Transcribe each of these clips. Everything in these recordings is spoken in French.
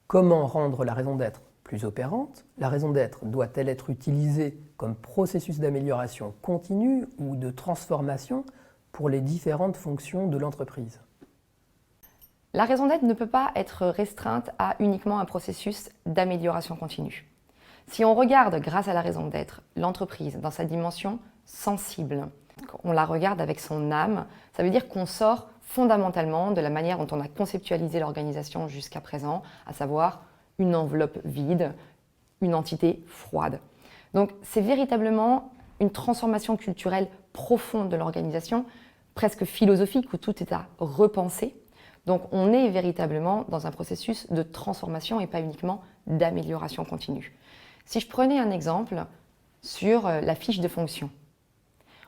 Comment rendre la raison d'être plus opérante? La raison d'être doit-elle être utilisée comme processus d'amélioration continue ou de transformation pour les différentes fonctions de l'entreprise? La raison d'être ne peut pas être restreinte à uniquement un processus d'amélioration continue. Si on regarde, grâce à la raison d'être, l'entreprise dans sa dimension sensible, on la regarde avec son âme, ça veut dire qu'on sort fondamentalement de la manière dont on a conceptualisé l'organisation jusqu'à présent, à savoir une enveloppe vide, une entité froide. Donc c'est véritablement une transformation culturelle profonde de l'organisation, presque philosophique, où tout est à repenser. Donc on est véritablement dans un processus de transformation et pas uniquement d'amélioration continue. Si je prenais un exemple sur la fiche de fonction,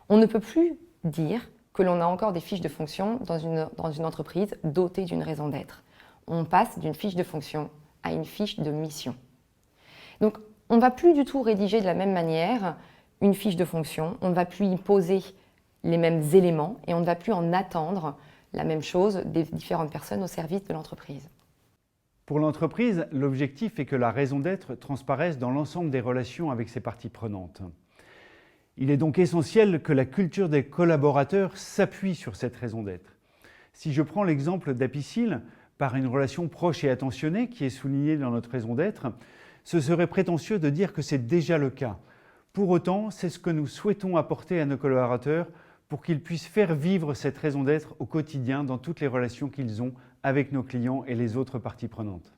on ne peut plus dire que l'on a encore des fiches de fonction dans une entreprise dotée d'une raison d'être. On passe d'une fiche de fonction à une fiche de mission. Donc on ne va plus du tout rédiger de la même manière une fiche de fonction, on ne va plus y poser les mêmes éléments et on ne va plus en attendre la même chose des différentes personnes au service de l'entreprise. Pour l'entreprise, l'objectif est que la raison d'être transparaisse dans l'ensemble des relations avec ses parties prenantes. Il est donc essentiel que la culture des collaborateurs s'appuie sur cette raison d'être. Si je prends l'exemple d'Apicil, par une relation proche et attentionnée qui est soulignée dans notre raison d'être, ce serait prétentieux de dire que c'est déjà le cas. Pour autant, c'est ce que nous souhaitons apporter à nos collaborateurs pour qu'ils puissent faire vivre cette raison d'être au quotidien dans toutes les relations qu'ils ont avec nos clients et les autres parties prenantes.